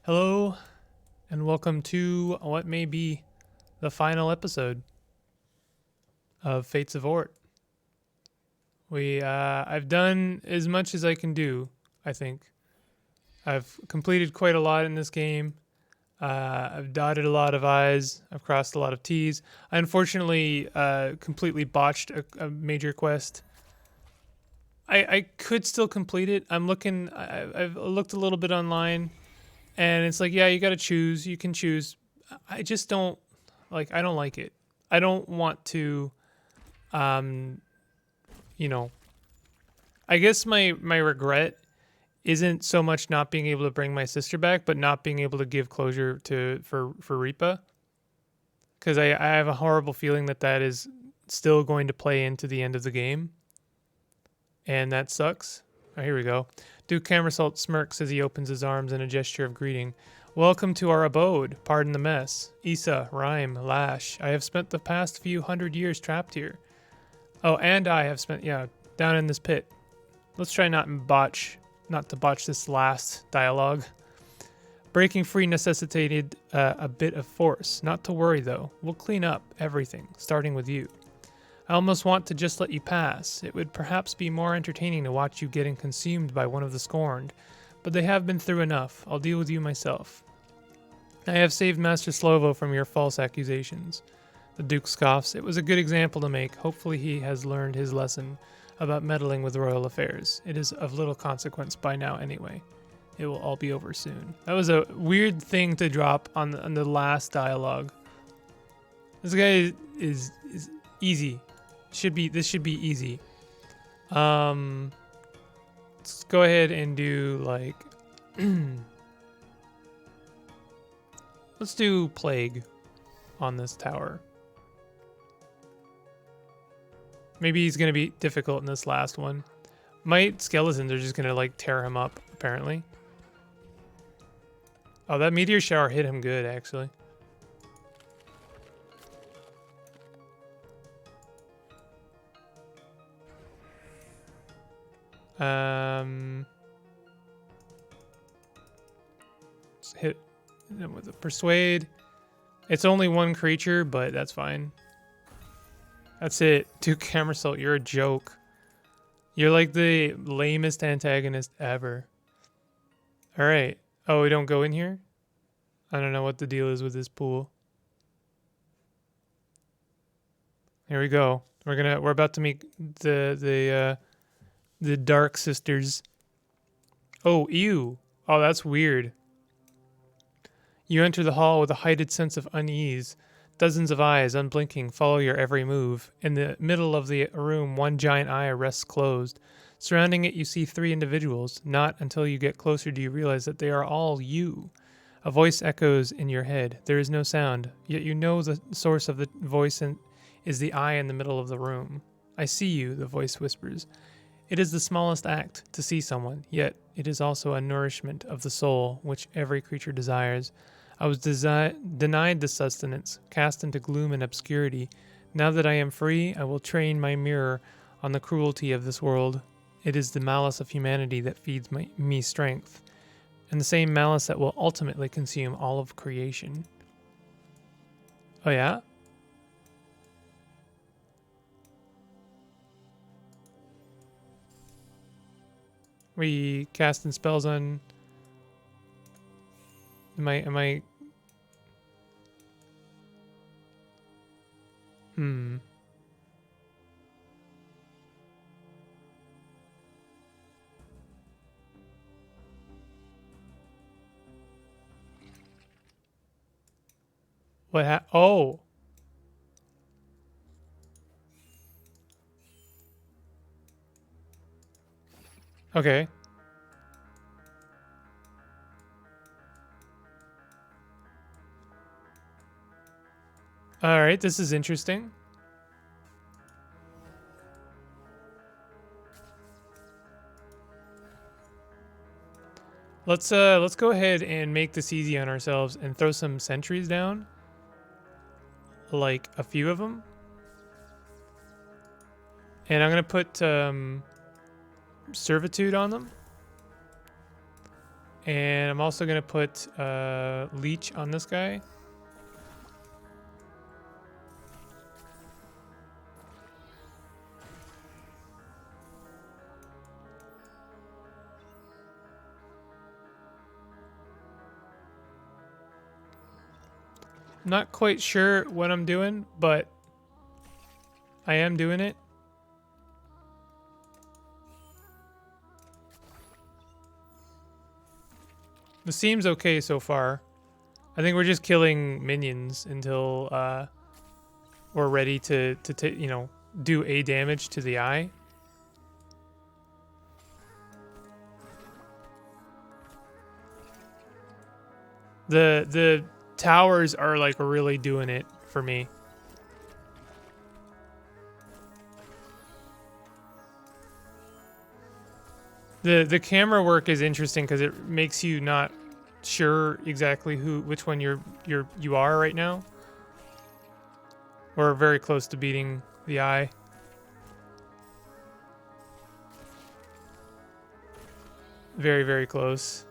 Hello, and welcome to what may be the final episode of Fates of Ort. I've done as much as I can do, I think. I've completed quite a lot in this game. I've dotted a lot of I's. I've crossed a lot of T's. I unfortunately completely botched a major quest. I could still complete it. I've looked a little bit online, and it's like, yeah, you got to choose. You can choose. I just don't I don't like it. I don't want to, um, you know. I guess my regret isn't so much not being able to bring my sister back, but not being able to give closure for Reapa, because I have a horrible feeling that is still going to play into the end of the game, and that sucks. Oh, here we go. Duke Camersault smirks as he opens his arms in a gesture of greeting. Welcome to our abode. Pardon the mess. Issa, Rhyme, Lash. I have spent the past few hundred years trapped here. Oh, and I have spent, down in this pit. Let's try not to botch this last dialogue. Breaking free necessitated a bit of force. Not to worry, though. We'll clean up everything, starting with you. I almost want to just let you pass. It would perhaps be more entertaining to watch you getting consumed by one of the scorned, but they have been through enough. I'll deal with you myself. I have saved Master Slovo from your false accusations. The Duke scoffs. It was a good example to make. Hopefully he has learned his lesson about meddling with royal affairs. It is of little consequence by now anyway. It will all be over soon. That was a weird thing to drop on the last dialogue. This guy is easy. This should be easy. Let's go ahead and do let's do plague on this tower. Maybe he's gonna be difficult in this last one. My skeletons are just gonna tear him up, apparently. Oh, that meteor shower hit him good, actually. Let's hit him with a persuade. It's only one creature, but that's fine. That's it. Duke Camersault, you're a joke. You're like the lamest antagonist ever. Alright. Oh, we don't go in here? I don't know what the deal is with this pool. Here we go. We're about to meet the Dark Sisters. Oh, ew. Oh, that's weird. You enter the hall with a heightened sense of unease. Dozens of eyes, unblinking, follow your every move. In the middle of the room, one giant eye rests closed. Surrounding it, you see three individuals. Not until you get closer do you realize that they are all you. A voice echoes in your head. There is no sound, yet you know the source of the voice is the eye in the middle of the room. I see you, the voice whispers. It is the smallest act to see someone, yet it is also a nourishment of the soul, which every creature desires. I was denied the sustenance, cast into gloom and obscurity. Now that I am free, I will train my mirror on the cruelty of this world. It is the malice of humanity that feeds me strength, and the same malice that will ultimately consume all of creation. Oh yeah? We casting spells on... Am I... Oh! Okay. Alright, this is interesting. Let's go ahead and make this easy on ourselves and throw some sentries down. Like a few of them. And I'm going to put servitude on them. And I'm also going to put leech on this guy. Not quite sure what I'm doing, but I am doing it. This seems okay so far. I think we're just killing minions until we're ready to you know, do a damage to the eye. The towers are like really doing it for me. The camera work is interesting because it makes you not sure exactly which one you are right now. We're very close to beating the eye. Very, very close.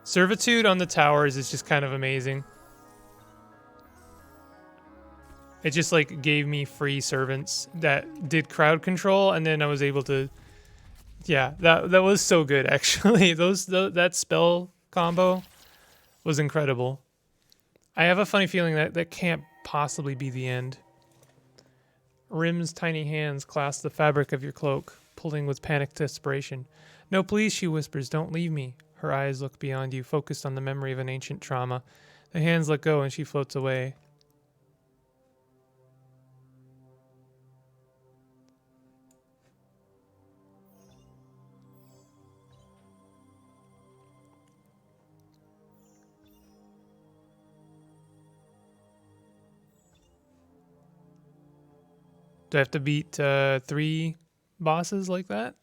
Servitude on the towers is just kind of amazing. It just like gave me free servants that did crowd control, and then I was able to, yeah, that was so good actually. That spell combo was incredible. I have a funny feeling that can't possibly be the end. Rim's tiny hands clasp the fabric of your cloak, pulling with panicked desperation. No, please, she whispers, don't leave me. Her eyes look beyond you, focused on the memory of an ancient trauma. The hands let go and she floats away. Do I have to beat 3 bosses like that?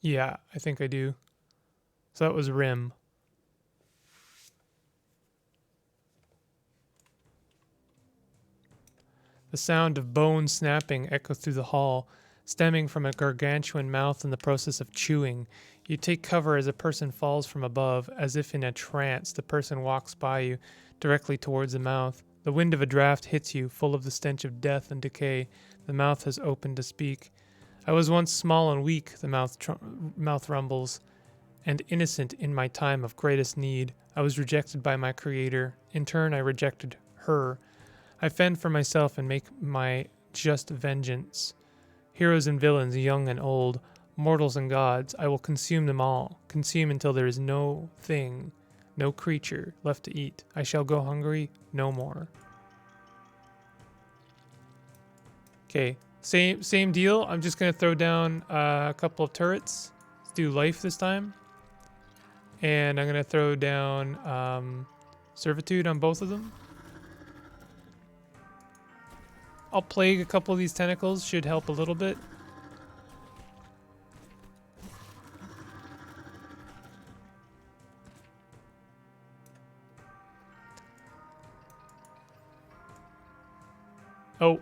Yeah, I think I do. So that was Rim. The sound of bone snapping echoes through the hall, stemming from a gargantuan mouth in the process of chewing. You take cover as a person falls from above, as if in a trance. The person walks by you, directly towards the mouth. The wind of a draft hits you, full of the stench of death and decay. The mouth has opened to speak. I was once small and weak, the mouth rumbles, and innocent in my time of greatest need. I was rejected by my creator. In turn, I rejected her. I fend for myself and make my just vengeance. Heroes and villains, young and old, mortals and gods, I will consume them all. Consume until there is no thing, no creature left to eat. I shall go hungry no more. Okay. Same deal. I'm just going to throw down a couple of turrets. Let's do life this time. And I'm going to throw down servitude on both of them. I'll plague a couple of these tentacles. Should help a little bit. Oh.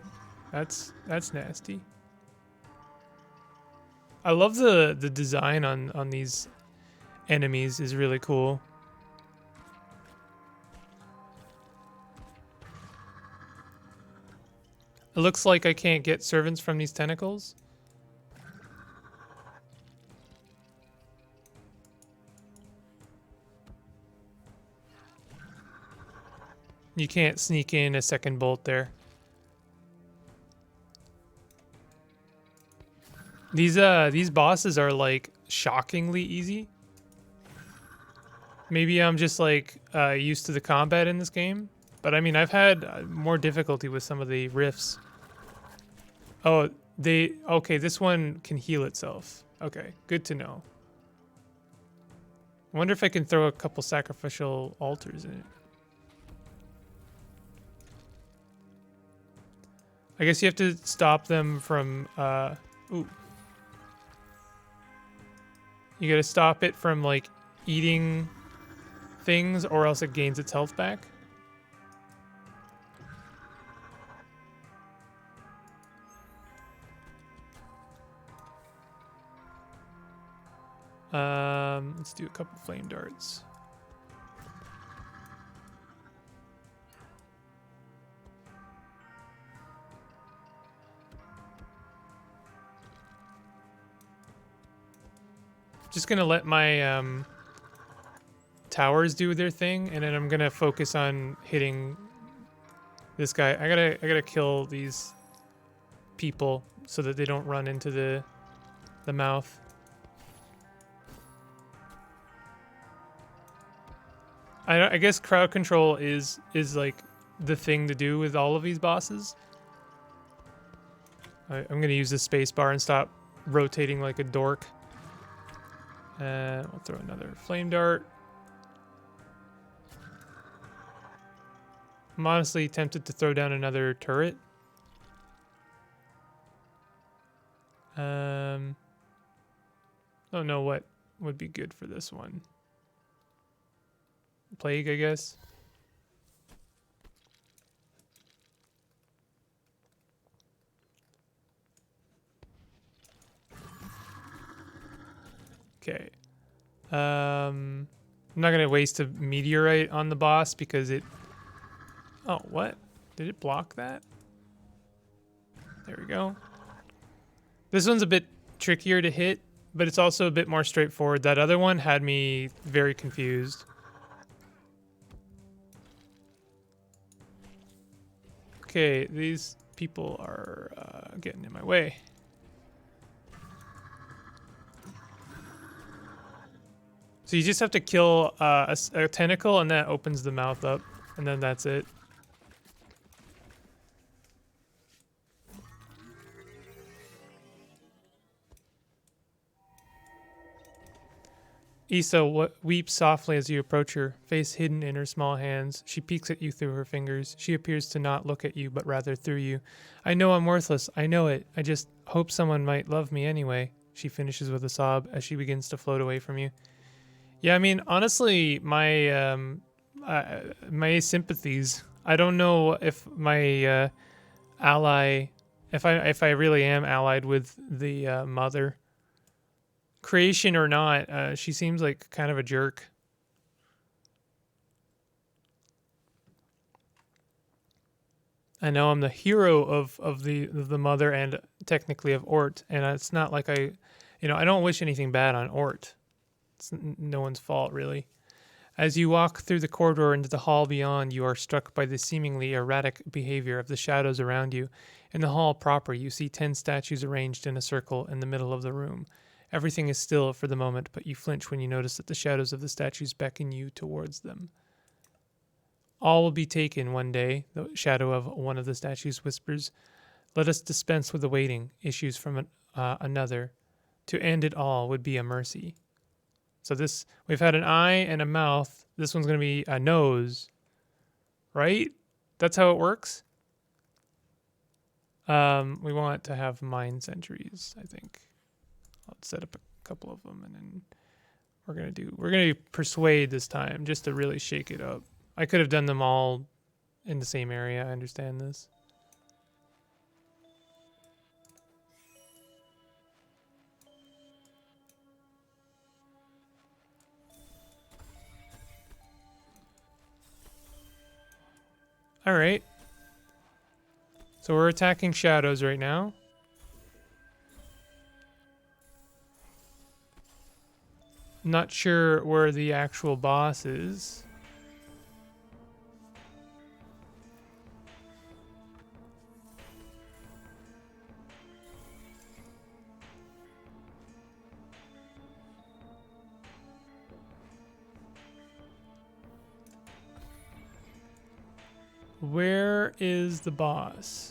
That's nasty. I love the design on these enemies is really cool. It looks like I can't get servants from these tentacles. You can't sneak in a second bolt there. These bosses are like shockingly easy. Maybe I'm just like used to the combat in this game, but I mean I've had more difficulty with some of the rifts. Oh, okay, this one can heal itself. Okay, good to know. I wonder if I can throw a couple sacrificial altars in it. I guess you have to stop them from ooh. You gotta stop it from, like, eating things, or else it gains its health back. Let's do a couple flame darts. Just gonna let my towers do their thing, and then I'm gonna focus on hitting this guy. I gotta kill these people so that they don't run into the mouth. I guess crowd control is like the thing to do with all of these bosses. I'm gonna use the space bar and stop rotating like a dork. We'll throw another flame dart. I'm honestly tempted to throw down another turret. Don't know what would be good for this one. Plague, I guess. Okay. I'm not gonna waste a meteorite on the boss because it... Oh, what? Did it block that? There we go. This one's a bit trickier to hit, but it's also a bit more straightforward. That other one had me very confused. Okay, these people are getting in my way. So you just have to kill a tentacle, and that opens the mouth up, and then that's it. Issa weeps softly as you approach her, face hidden in her small hands. She peeks at you through her fingers. She appears to not look at you, but rather through you. I know I'm worthless. I know it. I just hope someone might love me anyway. She finishes with a sob as she begins to float away from you. Yeah, I mean, honestly, my my sympathies. I don't know if my ally, if I really am allied with the mother. Creation or not, she seems like kind of a jerk. I know I'm the hero of the mother and technically of Ort, and it's not like I don't wish anything bad on Ort. It's no one's fault, really. As you walk through the corridor into the hall beyond, you are struck by the seemingly erratic behavior of the shadows around you. In the hall proper, you see 10 statues arranged in a circle in the middle of the room. Everything is still for the moment, but you flinch when you notice that the shadows of the statues beckon you towards them. All will be taken one day, the shadow of one of the statues whispers. Let us dispense with the waiting, issues from another. To end it all would be a mercy. So this, we've had an eye and a mouth. This one's going to be a nose, right? That's how it works. We want to have mind sentries, I think. I'll set up a couple of them, and then we're gonna do persuade this time, just to really shake it up. I could have done them all in the same area. I understand this. All right. So we're attacking shadows right now. Not sure where the actual boss is. Where is the boss?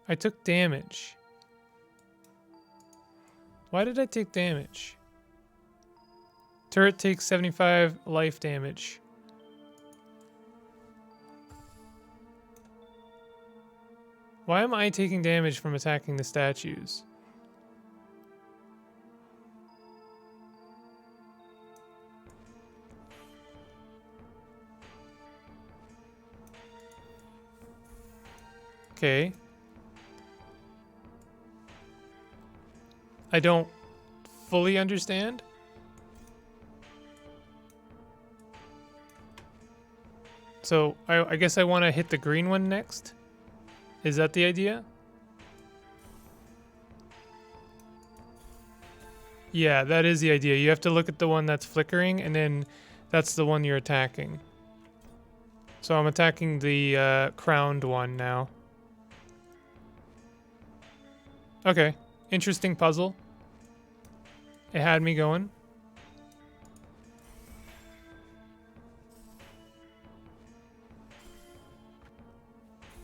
I took damage. Why did I take damage? Turret takes 75 life damage. Why am I taking damage from attacking the statues? Okay. I don't fully understand. So I guess I want to hit the green one next. Is that the idea? Yeah, that is the idea. You have to look at the one that's flickering, and then that's the one you're attacking. So I'm attacking the crowned one now. Okay, interesting puzzle. It had me going.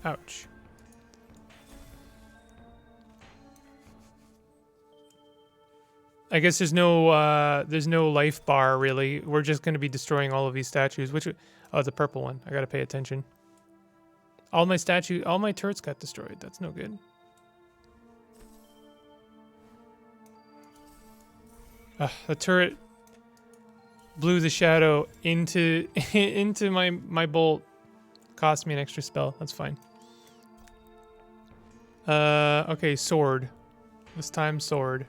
Ouch. I guess there's no life bar really. We're just going to be destroying all of these statues. Oh, the purple one. I got to pay attention. All my turrets got destroyed. That's no good. The turret blew the shadow into into my bolt. Cost me an extra spell. That's fine. Okay, sword. This time sword.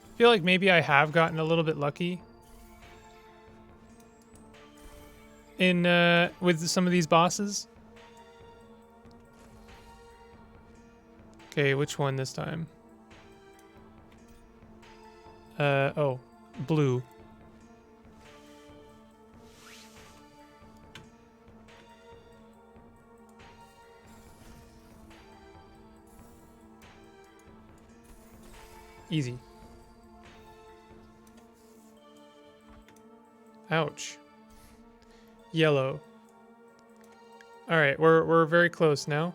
I feel like maybe I have gotten a little bit lucky in with some of these bosses. Okay, which one this time? Oh, blue. Easy. Ouch. Yellow. All right, we're very close now.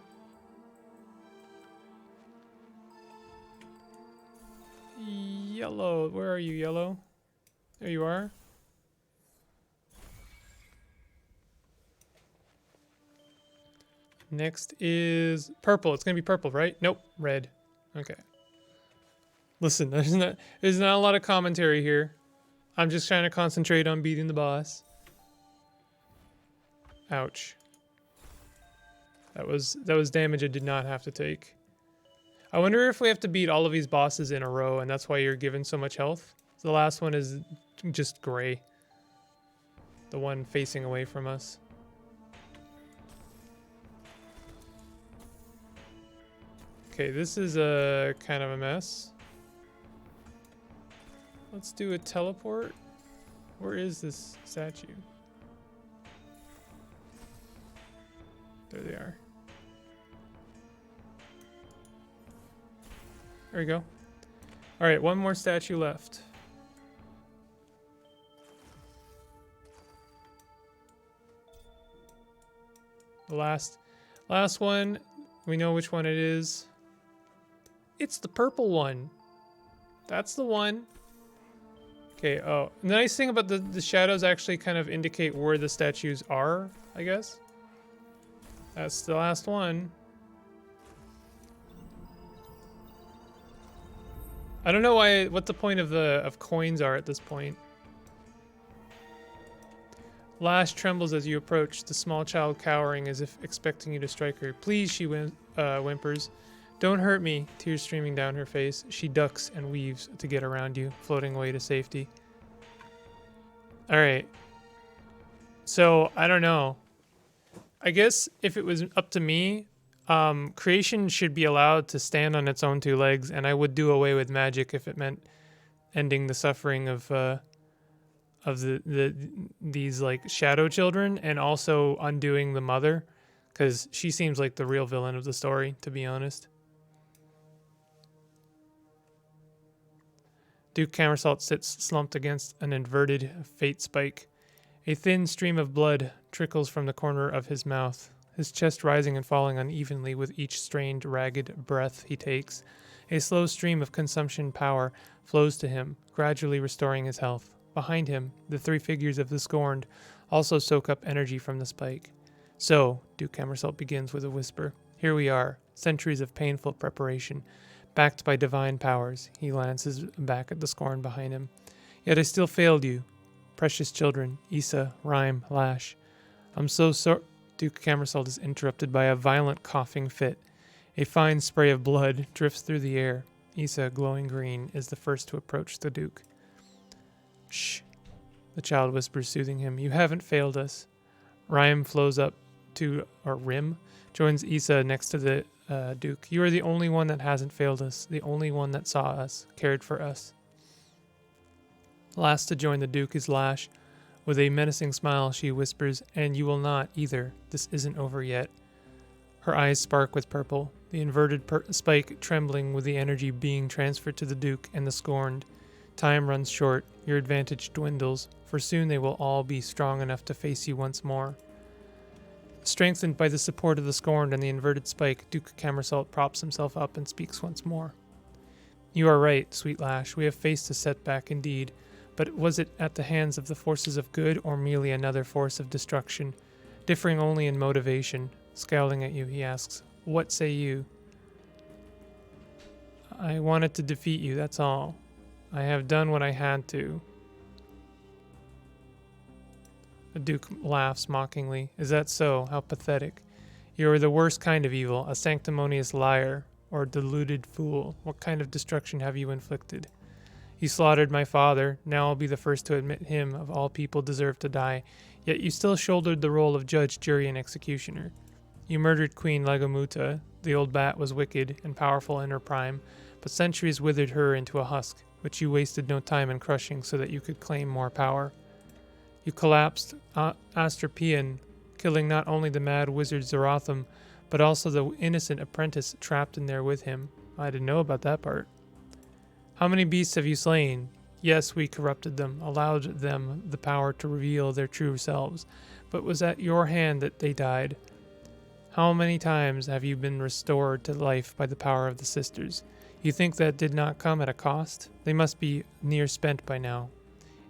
Yellow, where are you, yellow? There you are. Next is purple. It's gonna be purple, right? Nope, red. Okay. Listen, there's not a lot of commentary here. I'm just trying to concentrate on beating the boss. Ouch. That was damage I did not have to take. I wonder if we have to beat all of these bosses in a row, and that's why you're given so much health. The last one is just gray. The one facing away from us. Okay, this is a kind of a mess. Let's do a teleport. Where is this statue? There they are. There we go. All right, one more statue left. The last one. We know which one it is. It's the purple one. That's the one. Okay, oh. The nice thing about the shadows actually kind of indicate where the statues are, I guess. That's the last one. I don't know what the point of coins are at this point. Lash trembles as you approach, the small child cowering as if expecting you to strike her. Please, she whimpers. Don't hurt me, tears streaming down her face. She ducks and weaves to get around you, floating away to safety. Alright. So, I don't know. I guess if it was up to me, creation should be allowed to stand on its own two legs, and I would do away with magic if it meant ending the suffering of these like shadow children, and also undoing the mother, because she seems like the real villain of the story, to be honest. Duke Camersalt sits slumped against an inverted fate spike. A thin stream of blood trickles from the corner of his mouth, his chest rising and falling unevenly with each strained, ragged breath he takes. A slow stream of consumption power flows to him, gradually restoring his health. Behind him, the three figures of the Scorned also soak up energy from the spike. So, Duke Camersalt begins with a whisper. Here we are, centuries of painful preparation. Backed by divine powers, he glances back at the Scorn behind him. Yet I still failed you. precious children, Issa, Rhyme, Lash. I'm so sorry. Duke Camersalt is interrupted by a violent coughing fit. A fine spray of blood drifts through the air. Issa, glowing green, is the first to approach the Duke. Shh, the child whispers, soothing him. You haven't failed us. Rhyme flows up to, or Rim, joins Issa next to the Duke. You are the only one that hasn't failed us, the only one that saw us, cared for us. Last to join the Duke is Lash. With a menacing smile, she whispers, and you will not, either. This isn't over yet. Her eyes spark with purple, the inverted spike trembling with the energy being transferred to the Duke and the Scorned. Time runs short, your advantage dwindles, for soon they will all be strong enough to face you once more. Strengthened by the support of the Scorned and the inverted spike, Duke Camersalt props himself up and speaks once more. You are right, sweet Lash, we have faced a setback indeed, but was it at the hands of the forces of good or merely another force of destruction, differing only in motivation? Scowling at you, he asks, what say you? I wanted to defeat you, that's all. I have done what I had to. The Duke laughs mockingly. Is that so? How pathetic. You are the worst kind of evil, a sanctimonious liar, or deluded fool. What kind of destruction have you inflicted? You slaughtered my father, now I'll be the first to admit him, of all people, deserved to die, yet you still shouldered the role of judge, jury, and executioner. You murdered Queen Legomuta. The old bat was wicked and powerful in her prime, but centuries withered her into a husk, which you wasted no time in crushing so that you could claim more power. You collapsed Astropian, killing not only the mad wizard Zerathum, but also the innocent apprentice trapped in there with him. I didn't know about that part. How many beasts have you slain? Yes, we corrupted them, allowed them the power to reveal their true selves, but it was at your hand that they died. How many times have you been restored to life by the power of the sisters? You think that did not come at a cost? They must be near spent by now.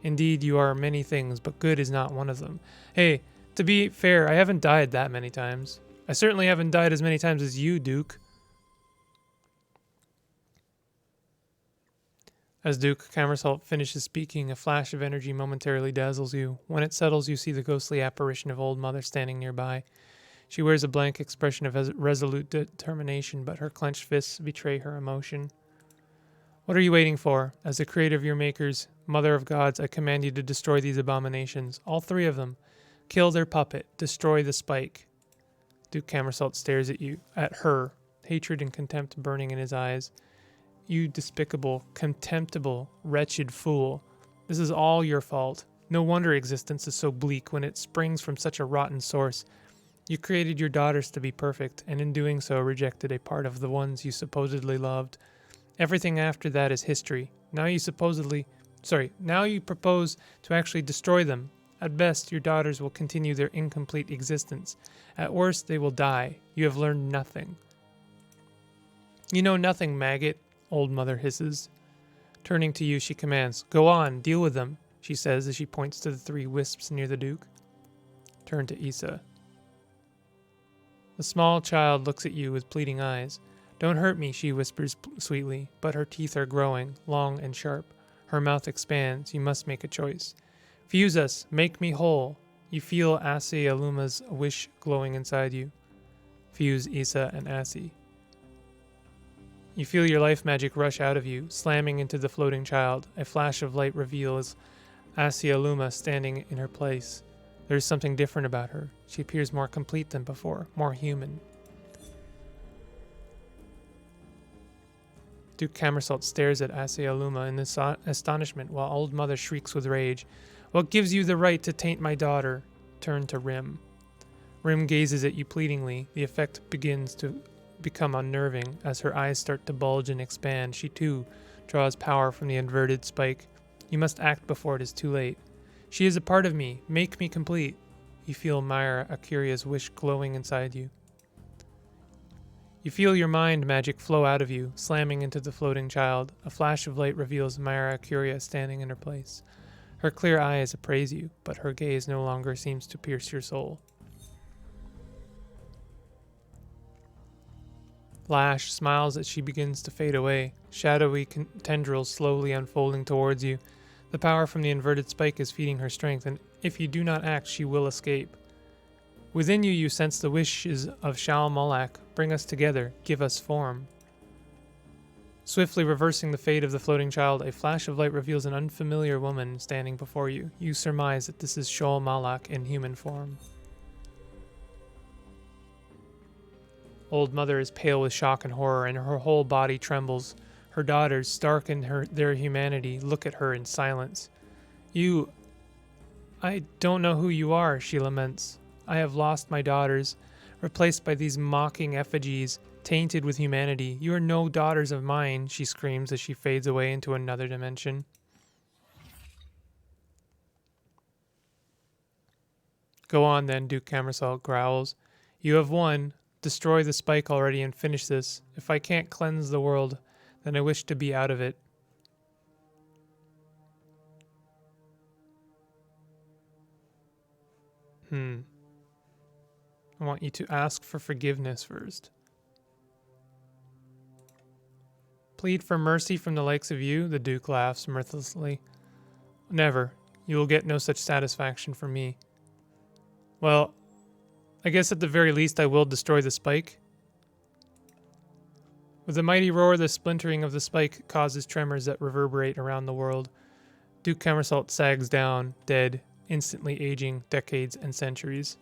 Indeed, you are many things, but good is not one of them. Hey, to be fair, I haven't died that many times. I certainly haven't died as many times as you, Duke. As Duke Camersalt finishes speaking, a flash of energy momentarily dazzles you. When it settles, you see the ghostly apparition of Old Mother standing nearby. She wears a blank expression of resolute determination, but her clenched fists betray her emotion. What are you waiting for? As the creator of your makers, Mother of Gods, I command you to destroy these abominations. All three of them. Kill their puppet. Destroy the spike. Duke Camersalt stares at her, hatred and contempt burning in his eyes. You despicable, contemptible, wretched fool. This is all your fault. No wonder existence is so bleak when it springs from such a rotten source. You created your daughters to be perfect, and in doing so rejected a part of the ones you supposedly loved. Everything after that is history. Now you propose to actually destroy them. At best, your daughters will continue their incomplete existence. At worst, they will die. You have learned nothing. You know nothing, maggot, Old Mother hisses. Turning to you, she commands, Go on, deal with them, she says as she points to the three wisps near the Duke. Turn to Issa. The small child looks at you with pleading eyes. Don't hurt me, she whispers sweetly, but her teeth are growing, long and sharp. Her mouth expands. You must make a choice. Fuse us. Make me whole. You feel Asi Aluma's wish glowing inside you. Fuse Issa and Asi. You feel your life magic rush out of you, slamming into the floating child. A flash of light reveals Asi Aluma standing in her place. There is something different about her. She appears more complete than before, more human. Duke Camersalt stares at Asi Aluma in astonishment while Old Mother shrieks with rage. What gives you the right to taint my daughter? Turn to Rim. Rim gazes at you pleadingly. The effect begins to become unnerving. As her eyes start to bulge and expand, she too draws power from the inverted spike. You must act before it is too late. She is a part of me. Make me complete. You feel Myra Akuria's wish glowing inside you. You feel your mind magic flow out of you, slamming into the floating child. A flash of light reveals Myra Akuria standing in her place. Her clear eyes appraise you, but her gaze no longer seems to pierce your soul. Lash smiles as she begins to fade away, shadowy tendrils slowly unfolding towards you. The power from the inverted spike is feeding her strength, and if you do not act, she will escape. Within you, you sense the wishes of Shal Malak. Bring us together. Give us form. Swiftly reversing the fate of the floating child, a flash of light reveals an unfamiliar woman standing before you. You surmise that this is Shal Malak in human form. Old Mother is pale with shock and horror, and her whole body trembles. Her daughters, stark in their humanity, look at her in silence. I don't know who you are, she laments. I have lost my daughters, replaced by these mocking effigies, tainted with humanity. You are no daughters of mine, she screams as she fades away into another dimension. Go on then, Duke Camersalt growls. You have won. Destroy the spike already and finish this. If I can't cleanse the world, then I wish to be out of it. I want you to ask for forgiveness first. Plead for mercy from the likes of you, the Duke laughs mirthlessly. Never. You will get no such satisfaction from me. Well, I guess at the very least I will destroy the spike. With a mighty roar, the splintering of the spike causes tremors that reverberate around the world. Duke Camersalt sags down, dead, instantly aging decades and centuries.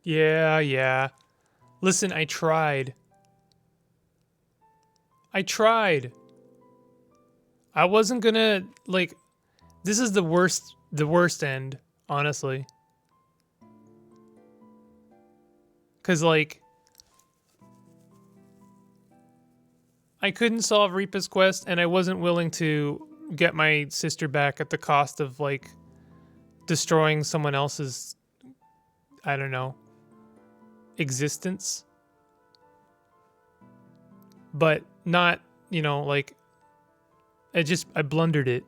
Yeah. Listen, I tried. I wasn't gonna, like, this is the worst end, honestly. Cause, like, I couldn't solve Reapa's quest, and I wasn't willing to get my sister back at the cost of, like, destroying someone else's, I don't know, existence. But not, you know, like, I blundered it.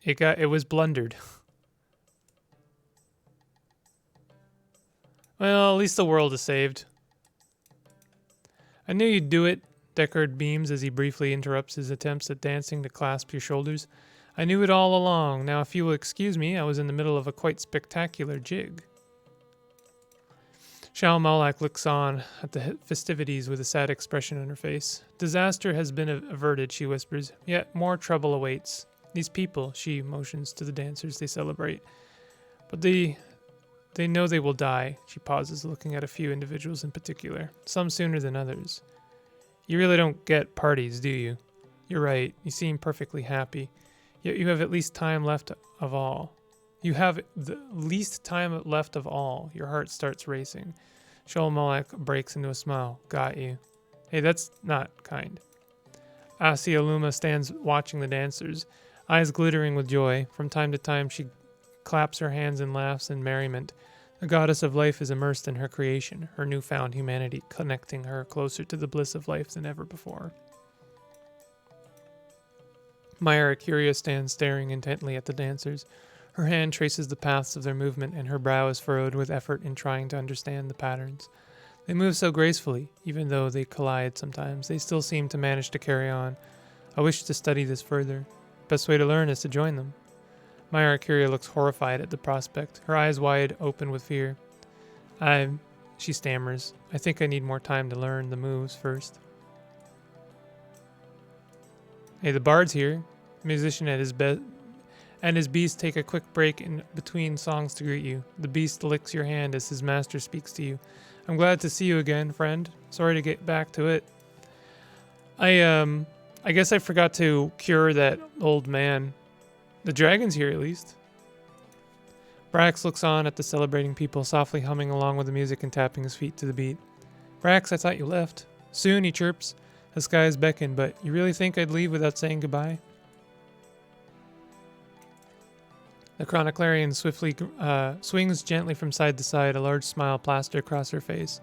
It was blundered. Well, at least the world is saved. I knew you'd do it, Deckard beams as he briefly interrupts his attempts at dancing to clasp your shoulders. I knew it all along. Now, if you will excuse me, I was in the middle of a quite spectacular jig. Shal Malak looks on at the festivities with a sad expression on her face. Disaster has been averted, she whispers, yet more trouble awaits. These people, she motions to the dancers they celebrate. But they know they will die, she pauses, looking at a few individuals in particular, some sooner than others. You really don't get parties, do you? You're right, you seem perfectly happy, yet you have at least time left of all. You have the least time left of all. Your heart starts racing. Shal Malak breaks into a smile. Got you. Hey, that's not kind. Asialuma stands watching the dancers, eyes glittering with joy. From time to time, she claps her hands and laughs in merriment. The goddess of life is immersed in her creation, her newfound humanity connecting her closer to the bliss of life than ever before. Myra Curia stands staring intently at the dancers. Her hand traces the paths of their movement, and her brow is furrowed with effort in trying to understand the patterns. They move so gracefully, even though they collide sometimes. They still seem to manage to carry on. I wish to study this further. Best way to learn is to join them. Myra Curia looks horrified at the prospect, her eyes wide open with fear. She stammers. I think I need more time to learn the moves first. Hey, the bard's here. The musician at his bed. And his beast take a quick break in between songs to greet you. The beast licks your hand as his master speaks to you. I'm glad to see you again, friend. Sorry to get back to it. I guess I forgot to cure that old man. The dragon's here, at least. Brax looks on at the celebrating people, softly humming along with the music and tapping his feet to the beat. Brax, I thought you left. Soon, he chirps. The skies beckon, but you really think I'd leave without saying goodbye? The chroniclarian swiftly swings gently from side to side, a large smile plastered across her face.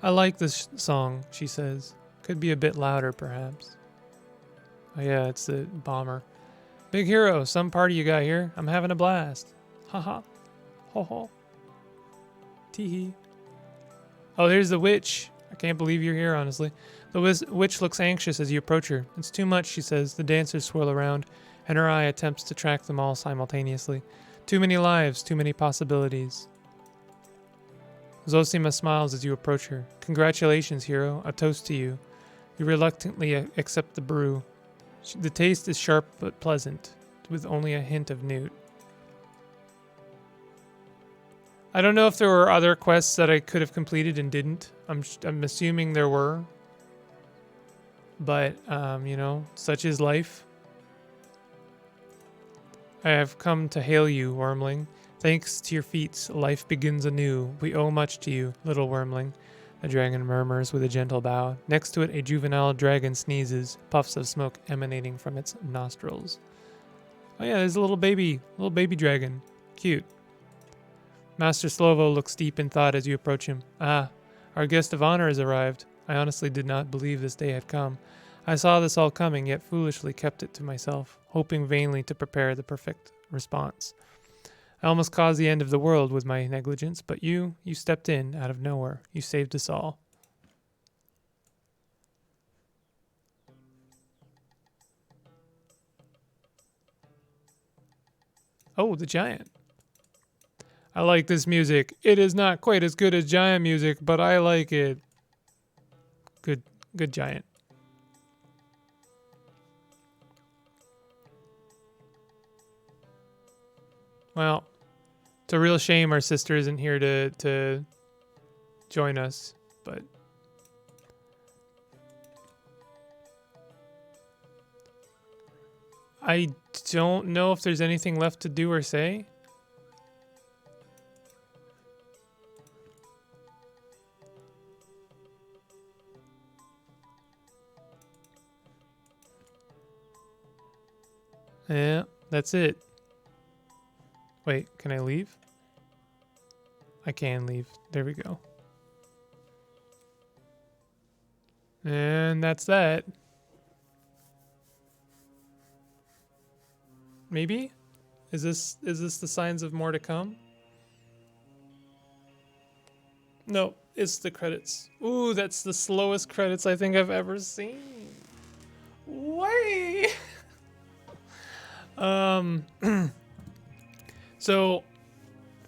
I like this song, she says. Could be a bit louder, perhaps. Oh yeah, it's the bomber. Big hero, some party you got here. I'm having a blast. Haha. Ho ho. Tee-hee. Oh, there's the witch. I can't believe you're here, honestly. The witch looks anxious as you approach her. It's too much, she says. The dancers swirl around, and her eye attempts to track them all simultaneously. Too many lives, too many possibilities. Zosima smiles as you approach her. Congratulations, hero. A toast to you. You reluctantly accept the brew. The taste is sharp but pleasant, with only a hint of newt. I don't know if there were other quests that I could have completed and didn't. I'm assuming there were. But, you know, such is life. I have come to hail you, wormling. Thanks to your feats, life begins anew. We owe much to you, little wormling. The dragon murmurs with a gentle bow. Next to it, a juvenile dragon sneezes, puffs of smoke emanating from its nostrils. Oh yeah, there's a little baby dragon. Cute. Master Slovo looks deep in thought as you approach him. Ah, our guest of honor has arrived. I honestly did not believe this day had come. I saw this all coming, yet foolishly kept it to myself, hoping vainly to prepare the perfect response. I almost caused the end of the world with my negligence, but you stepped in out of nowhere. You saved us all. Oh, the giant. I like this music. It is not quite as good as giant music, but I like it. Good giant. Well, it's a real shame our sister isn't here to join us, but I don't know if there's anything left to do or say. Yeah, that's it. Wait, can I leave? I can leave. There we go. And that's that. Maybe? Is this the signs of more to come? No, it's the credits. Ooh, that's the slowest credits I think I've ever seen. Way. So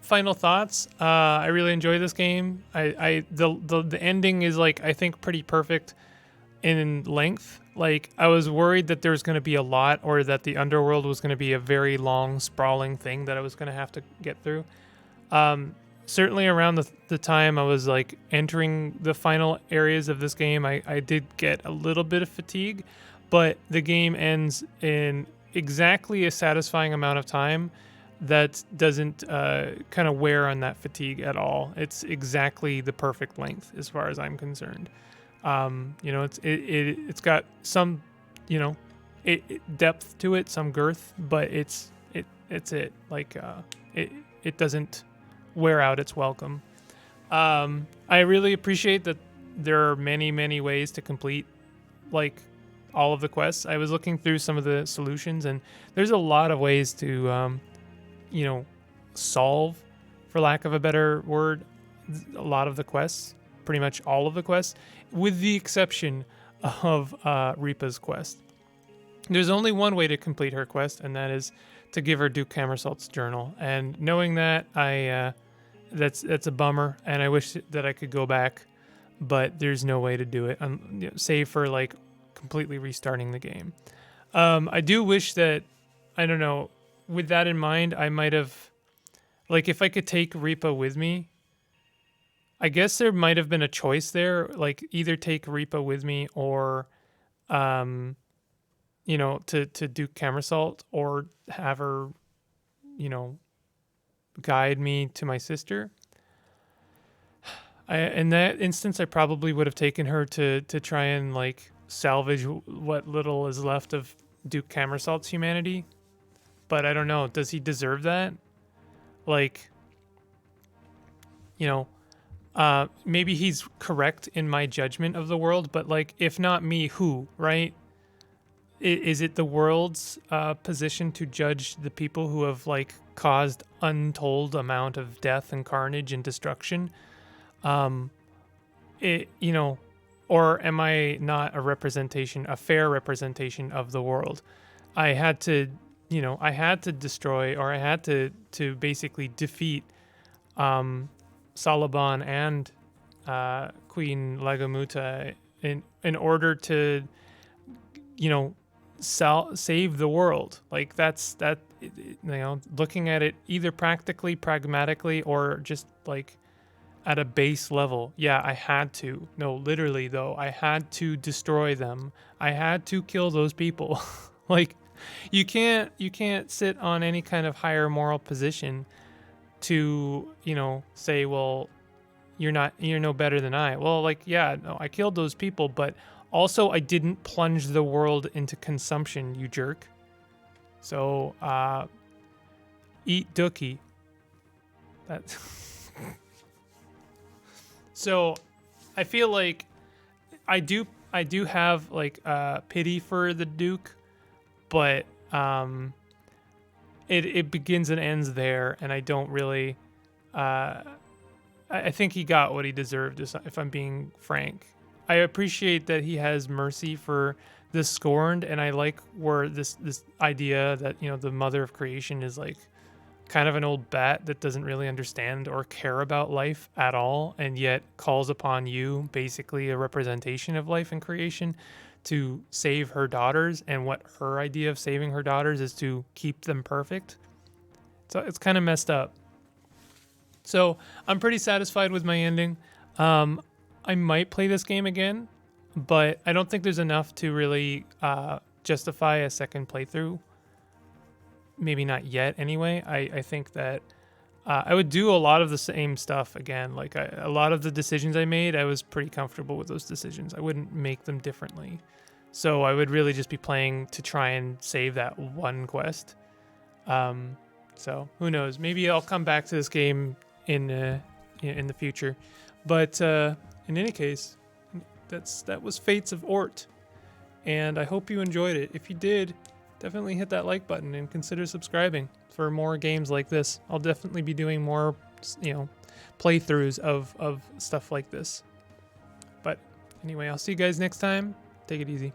final thoughts. I really enjoy this game. The ending is like I think pretty perfect in length. Like I was worried that there was going to be a lot, or that the underworld was going to be a very long, sprawling thing that I was going to have to get through. Certainly around the time I was like entering the final areas of this game, I did get a little bit of fatigue, but the game ends in exactly a satisfying amount of time that doesn't kind of wear on that fatigue at all. It's exactly the perfect length as far as I'm concerned. You know, it's got some, you know, depth to it, some girth, but it's like it doesn't wear out its welcome. I really appreciate that there are many ways to complete like all of the quests. I was looking through some of the solutions, and there's a lot of ways to you know, solve, for lack of a better word, a lot of the quests, pretty much all of the quests, with the exception of Ripa's quest. There's only one way to complete her quest, and that is to give her Duke Camersalt's journal. And knowing that, that's a bummer, and I wish that I could go back, but there's no way to do it, save for like completely restarting the game. I do wish that, I don't know, with that in mind, I might have, like, if I could take Ripa with me, I guess there might have been a choice there, like either take Ripa with me or, you know, to Duke Camersalt, or have her, you know, guide me to my sister. In that instance, I probably would have taken her to try and like salvage what little is left of Duke Camersalt's humanity. But I don't know. Does he deserve that? like, you know, maybe he's correct in my judgment of the world, but like, if not me, who, right? Is it the world's position to judge the people who have like caused untold amount of death and carnage and destruction? You know, or am I not a fair representation of the world? I had to, I had to destroy, or I had to basically defeat Salaban and Queen Lagamuta in order to, save the world. Like looking at it either practically, pragmatically, or just like at a base level. Yeah, I had to. No, literally though, I had to destroy them. I had to kill those people. Like, you can't sit on any kind of higher moral position to, say, well, you're no better than I. Well, like, yeah, no, I killed those people, but also I didn't plunge the world into consumption, you jerk. So, eat Dookie. That. So, I feel like I do have like pity for the Duke, but it begins and ends there, and I don't really. I think he got what he deserved, if I'm being frank. I appreciate that he has mercy for the scorned, and I like where this idea that, the mother of creation is like kind of an old bat that doesn't really understand or care about life at all, and yet calls upon you, basically a representation of life and creation, to save her daughters, and what her idea of saving her daughters is to keep them perfect. So it's kind of messed up. So I'm pretty satisfied with my ending. I might play this game again, but I don't think there's enough to really justify a second playthrough. Maybe not yet anyway. I think that I would do a lot of the same stuff again. Like a lot of the decisions I made, I was pretty comfortable with those decisions. I wouldn't make them differently. So I would really just be playing to try and save that one quest. So who knows? Maybe I'll come back to this game in the future. But in any case, that was Fates of Ort, and I hope you enjoyed it. If you did, definitely hit that like button and consider subscribing for more games like this. I'll definitely be doing more, playthroughs of stuff like this. But anyway, I'll see you guys next time. Take it easy.